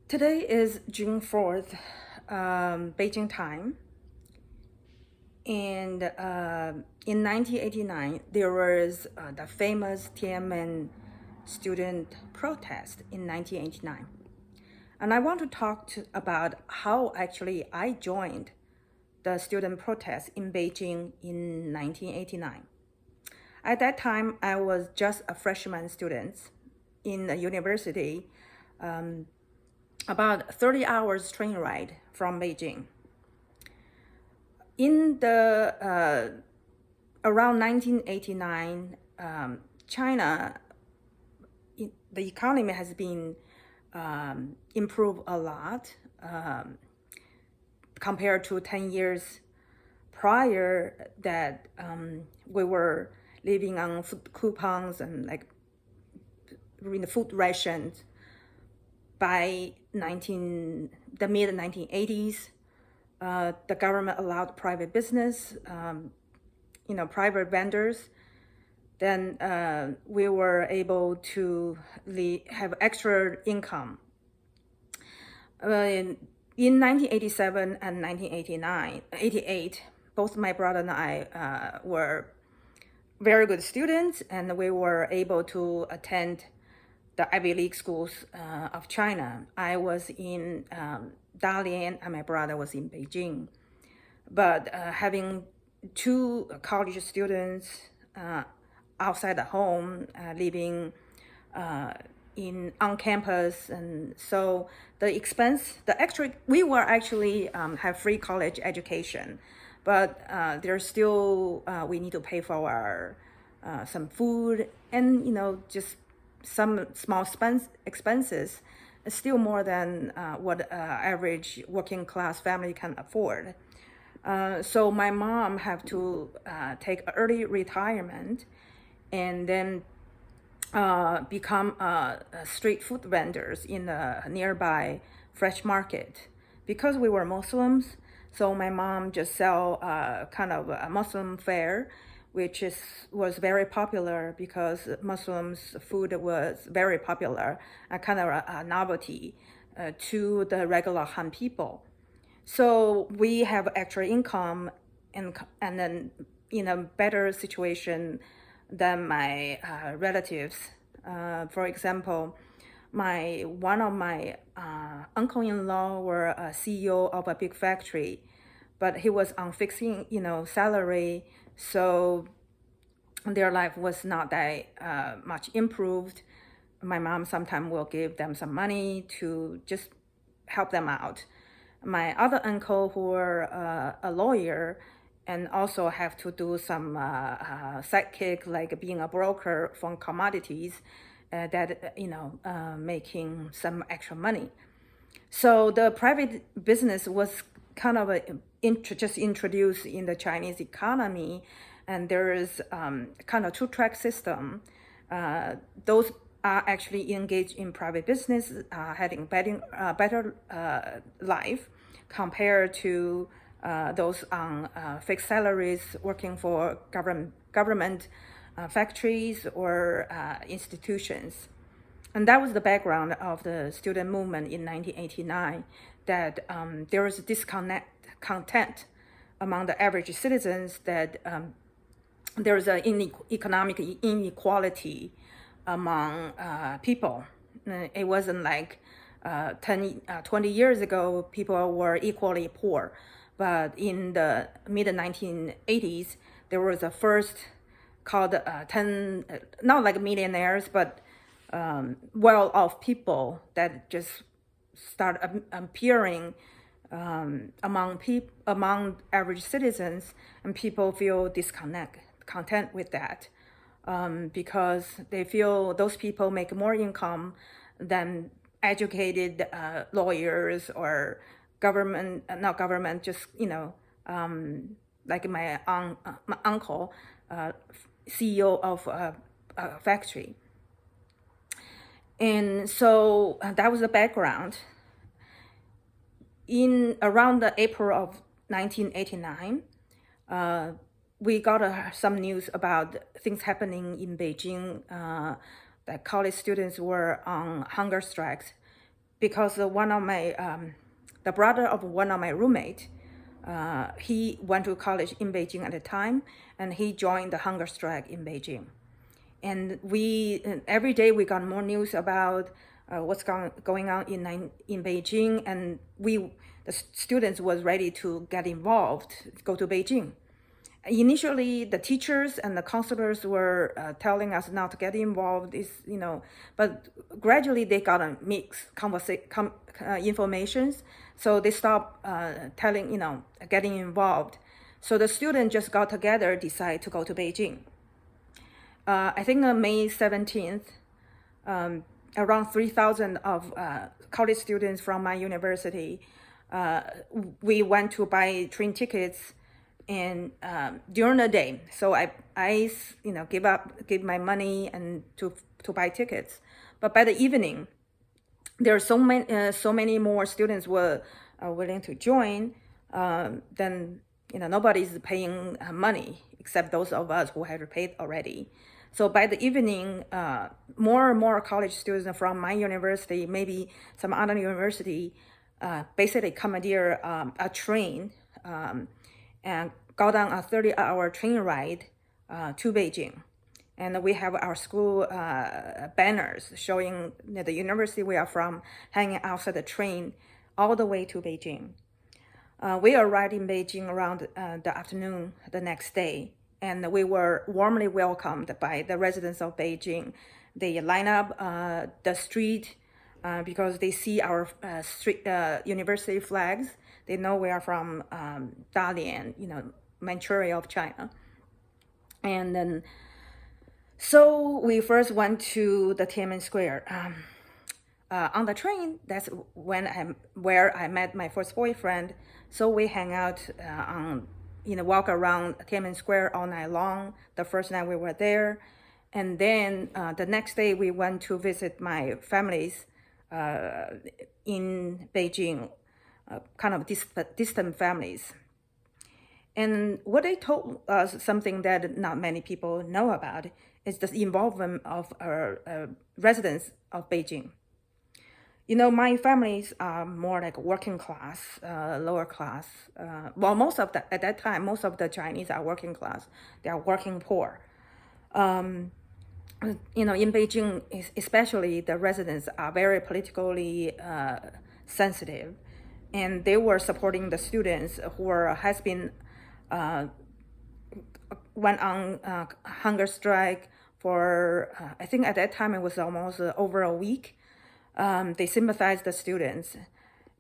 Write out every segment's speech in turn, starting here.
Today is June 4th, Beijing time. And in 1989, there was the famous Tiananmen student protest in 1989. And I want to talk about how actually I joined the student protest in Beijing in 1989. At that time, I was just a freshman student in a university, about 30 hours train ride from Beijing. In the around 1989, China, the economy has been improved a lot compared to 10 years prior that we were living on food coupons and like in the food rations. By the mid 1980s, the government allowed private business, private vendors. Then we were able to have extra income. In 1987 and 1988, both my brother and I were very good students, and we were able to attend the Ivy League schools of China. I was in Dalian and my brother was in Beijing. But having two college students outside the home, living on campus, and so we were actually have free college education, but there's still we need to pay for our some food and just some small expenses, still more than what average working class family can afford. So my mom have to take early retirement and then become street food vendors in a nearby fresh market. Because we were Muslims, so my mom just sell kind of a Muslim fare, which was very popular because Muslims' food was very popular, kind of a novelty to the regular Han people. So we have extra income and then in a better situation than my relatives. For example, one of my uncle-in-law were a CEO of a big factory, but he was on fixing salary, so their life was not that much improved. My mom sometimes will give them some money to just help them out. My other uncle, who were a lawyer, and also have to do some sidekick, like being a broker for commodities, making some extra money. So the private business was kind of just introduced in the Chinese economy, and there is kind of two-track system. Those are actually engaged in private business, having better life compared to those on fixed salaries working for government factories or institutions. And that was the background of the student movement in 1989, that there was a discontent among the average citizens, that there was an economic inequality among people. It wasn't like 20 years ago, people were equally poor. But in the mid 1980s, there was a first called 10, not like millionaires, but well-off people that just start appearing among average citizens, and people feel content with that, because they feel those people make more income than educated lawyers or not government, just like my uncle, CEO of a factory. And so that was the background. In around the April of 1989, we got some news about things happening in Beijing, that college students were on hunger strikes because one of my, the brother of one of my roommate, he went to college in Beijing at the time, and he joined the hunger strike in Beijing. And every day we got more news about what's going on in Beijing, and the students was ready to get involved, go to Beijing. Initially, the teachers and the counselors were telling us not to get involved, but gradually they got a mixed informations, so they stopped getting involved. So the students just got together, decide to go to Beijing. I think on May 17th, around 3,000 of college students from my university, we went to buy train tickets and during the day. So I give my money and to buy tickets. But by the evening, there are so many more students were willing to join. Then nobody's paying money except those of us who had paid already. So by the evening, more and more college students from my university, maybe some other university, basically commandeer a train and got on a 30-hour train ride to Beijing. And we have our school banners showing the university we are from hanging outside the train all the way to Beijing. We arrived in Beijing around the afternoon the next day, and we were warmly welcomed by the residents of Beijing. They line up the street because they see our university flags. They know we are from Dalian, Manchuria of China. And then, so we first went to the Tiananmen Square. On the train, that's where I met my first boyfriend. So we hang out walk around Tiananmen Square all night long. The first night we were there. And then the next day we went to visit my families in Beijing, kind of distant families. And what they told us, something that not many people know about, is the involvement of residents of Beijing. My families are more like working class, lower class. At that time, most of the Chinese are working class. They are working poor. In Beijing, especially the residents are very politically sensitive, and they were supporting the students who went on hunger strike for, I think at that time it was almost over a week. They sympathized the students.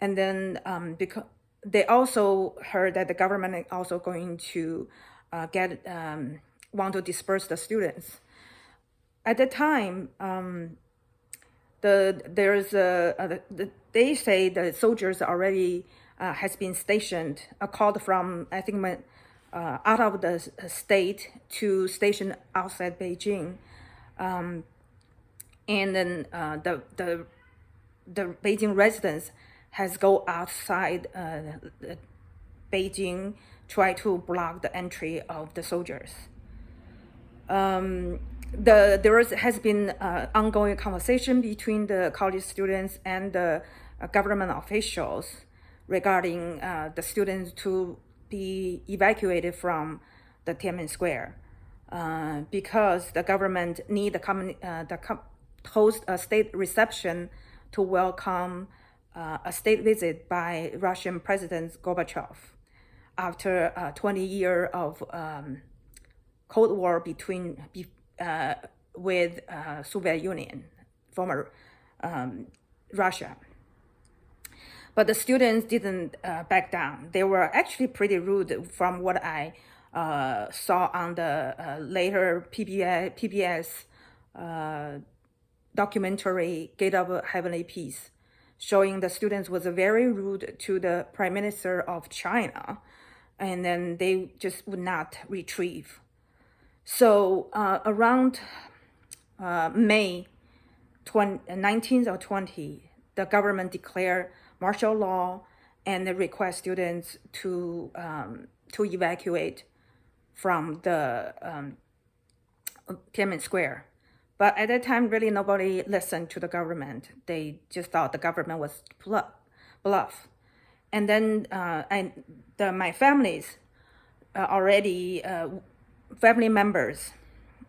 And then because they also heard that the government is also going to want to disperse the students. At the time, they say the soldiers already has been stationed, called from, I think, out of the state to station outside Beijing. And then the Beijing residents has go outside Beijing, try to block the entry of the soldiers. There has been ongoing conversation between the college students and the government officials regarding the students to be evacuated from the Tiananmen Square because the government need host a state reception to welcome a state visit by Russian President Gorbachev after 20 years of Cold War with Soviet Union, former Russia. But the students didn't back down. They were actually pretty rude from what I saw on the later PBS documentary, Gate of Heavenly Peace, showing the students was very rude to the Prime Minister of China, and then they just would not retrieve. So around May 19th or 20th, the government declared martial law and they request students to evacuate from the Tiananmen Square. But at that time, really nobody listened to the government. They just thought the government was bluff. And then my families already, family members,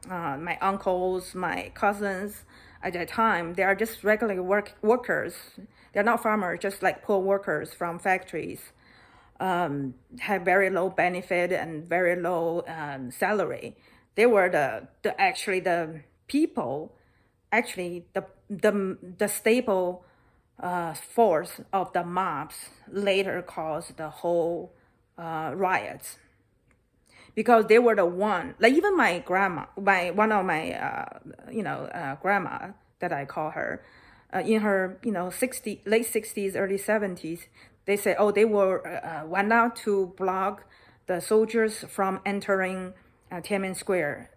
my uncles, my cousins at that time, they are just regular workers. They're not farmers, just like poor workers from factories. Have very low benefit and very low salary. They were the people, actually the staple force of the mobs later caused the whole riots, because they were the one, like even my grandma, one of my grandma that I call her, in her late 60s, early 70s, they say, oh, they went out to block the soldiers from entering Tiananmen Square.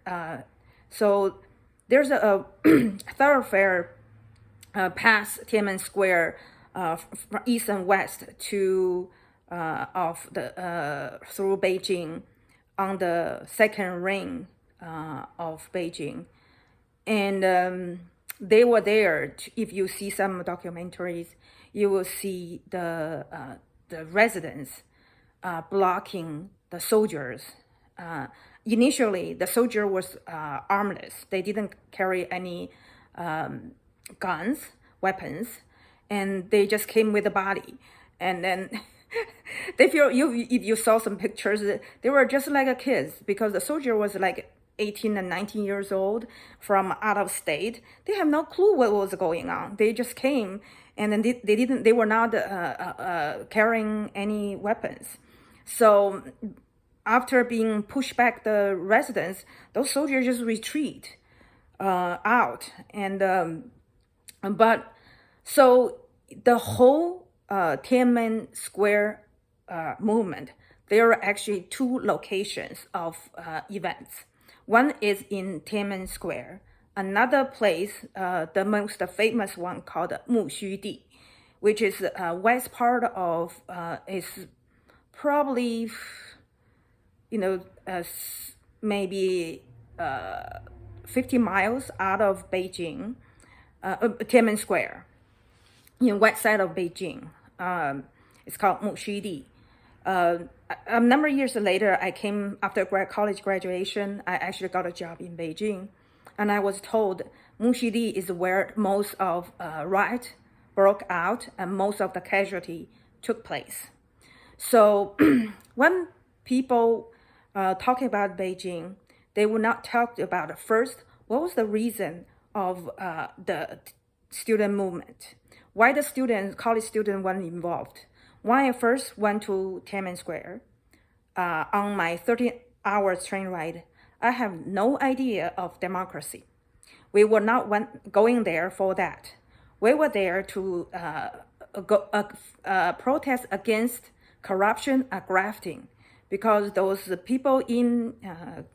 So there's a thoroughfare past Tiananmen Square from east and west to through Beijing on the second ring of Beijing. And they were there. If you see some documentaries, you will see the residents blocking the soldiers. Initially, the soldier was armless. They didn't carry any guns, weapons, and they just came with the body. And then if you saw some pictures, they were just like a kids, because the soldier was like 18 and 19 years old from out of state. They have no clue what was going on. They just came, and then they were not carrying any weapons. So after being pushed back the residents, those soldiers just retreat out. And but so the whole Tiananmen Square movement, there are actually two locations of events. One is in Tiananmen Square. Another place, the most famous one, called MuXiDi, which is west part of, is probably, maybe 50 miles out of Beijing, Tiananmen Square, in west side of Beijing. It's called MuXiDi. A number of years later, I came after college graduation. I actually got a job in Beijing, and I was told MuXiDi is where most of riot broke out and most of the casualty took place. So when people talking about Beijing, they will not talk about first what was the reason of the student movement, why the college students weren't involved. When I first went to Tiananmen Square on my 13-hour train ride, I have no idea of democracy. We were not going there for that. We were there to protest against corruption and grafting, because those people in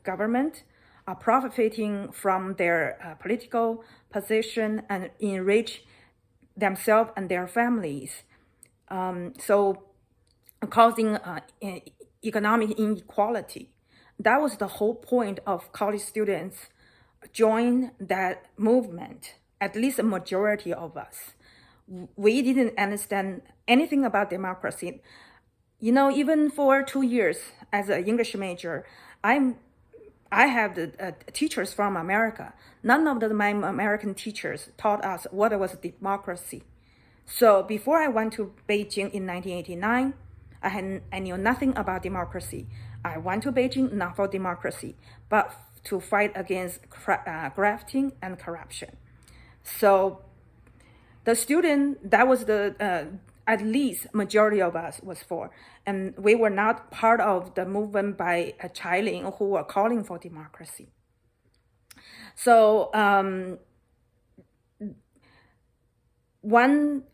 government are profiting from their political position and enrich themselves and their families. So causing economic inequality. That was the whole point of college students join that movement, at least a majority of us. We didn't understand anything about democracy. Even for 2 years as an English major, I have the teachers from America. None of my American teachers taught us what was democracy. So before I went to Beijing in 1989, I knew nothing about democracy. I went to Beijing not for democracy, but to fight against grafting and corruption. So the student, that was the at least majority of us was for, and we were not part of the movement by Chilin, who were calling for democracy. So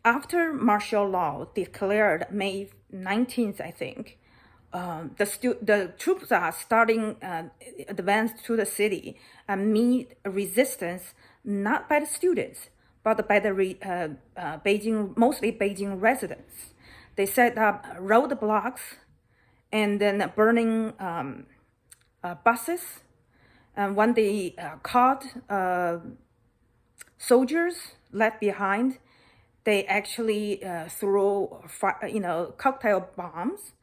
after martial law declared May 19th, I think, the troops are starting advance to the city and meet resistance not by the students, but by the mostly Beijing residents. They set up roadblocks and then burning buses. And when they caught soldiers left behind, they actually threw cocktail bombs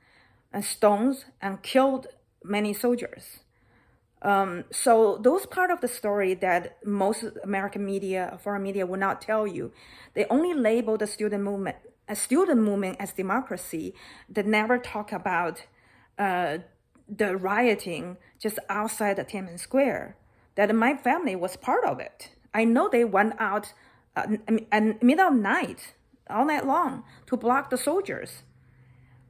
and stones and killed many soldiers. So those part of the story that most American media, foreign media will not tell you. They only label the student movement as democracy. They never talk about the rioting just outside the Tiananmen Square. That my family was part of it. I know they went out at middle of night, all night long, to block the soldiers.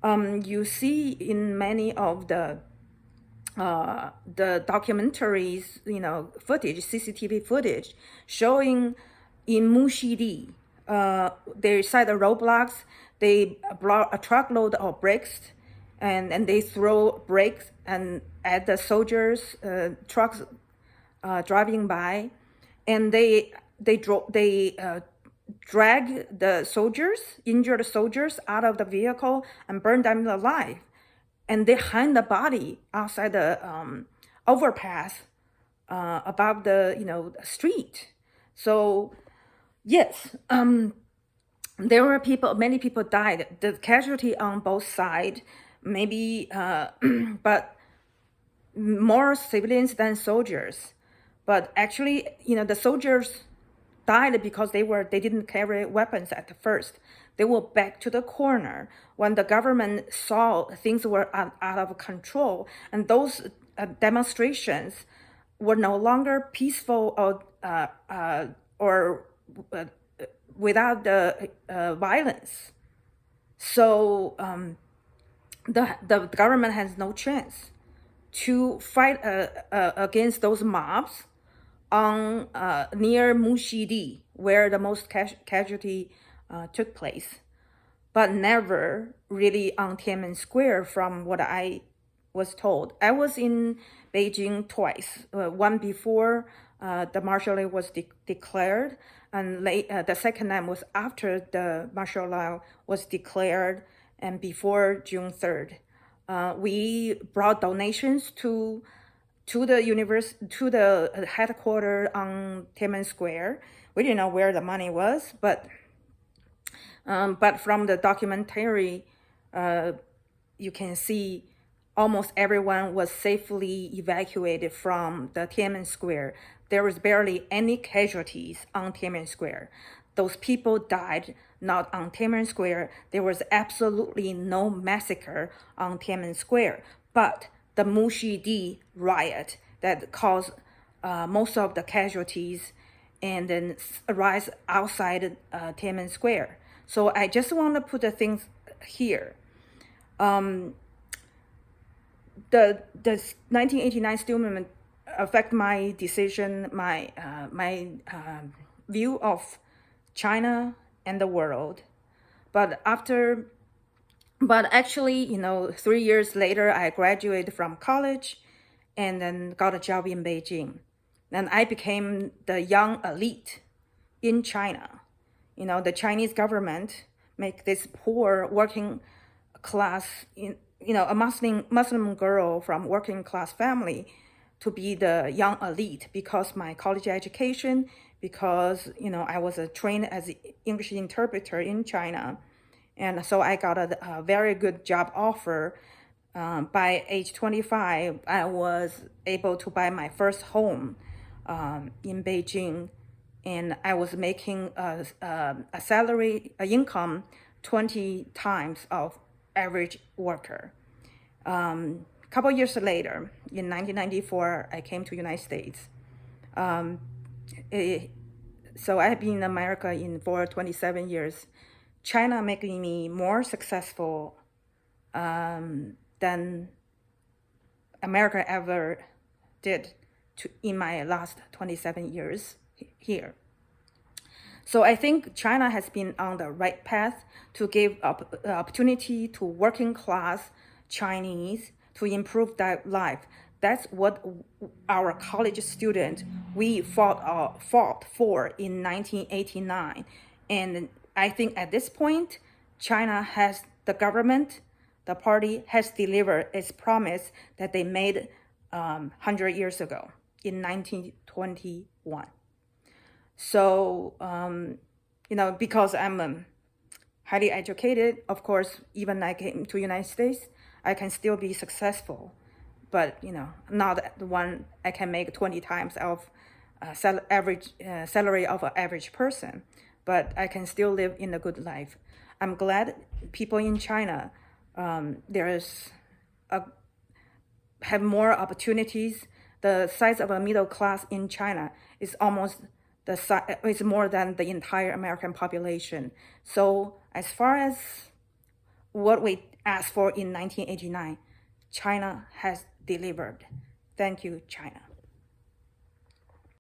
You see in many of the documentaries, footage, CCTV footage, showing in MuXiDi, they set the roadblocks, they brought a truckload of bricks, and they throw bricks and at the soldiers' trucks driving by, and they drag the soldiers, injured soldiers, out of the vehicle and burn them alive. And they hang the body outside the overpass above the street. So yes, there were many people died. The casualty on both sides, maybe, but more civilians than soldiers. But actually, the soldiers died because they didn't carry weapons at first. They were back to the corner when the government saw things were out of control, and those demonstrations were no longer peaceful or without the violence. So the government has no chance to fight against those mobs on near MuXiDi, where the most casualty took place, but never really on Tiananmen Square, from what I was told. I was in Beijing twice, one before the martial law was declared, and the second time was after the martial law was declared and before June 3rd. We brought donations to the headquarters on Tiananmen Square. We didn't know where the money was, but from the documentary, you can see almost everyone was safely evacuated from the Tiananmen Square. There was barely any casualties on Tiananmen Square. Those people died not on Tiananmen Square. There was absolutely no massacre on Tiananmen Square, but the MuXiDi riot that caused most of the casualties and then rise outside Tiananmen Square. So I just want to put the things here. The 1989 student movement affect my decision, my view of China and the world. But actually, 3 years later, I graduated from college and then got a job in Beijing. And I became the young elite in China. The Chinese government make this poor working class, a Muslim girl from working class family to be the young elite because my college education, because, I was trained as an English interpreter in China. And so I got a very good job offer. By age 25, I was able to buy my first home in Beijing. And I was making a salary, income 20 times of average worker. Couple years later, in 1994, I came to United States. So I have been in America for 27 years. China making me more successful than America ever did in my last 27 years here. So I think China has been on the right path to give opportunity to working class Chinese to improve their life. That's what our college students, we fought for in 1989. And I think at this point, China has, the government, the party has delivered its promise that they made 100 years ago in 1921. So, because I'm highly educated, of course, even I came to United States, I can still be successful, but not the one I can make 20 times of average salary of an average person, but I can still live in a good life. I'm glad people in China, have more opportunities. The size of a middle class in China is almost is more than the entire American population. So as far as what we asked for in 1989, China has delivered. Thank you, China.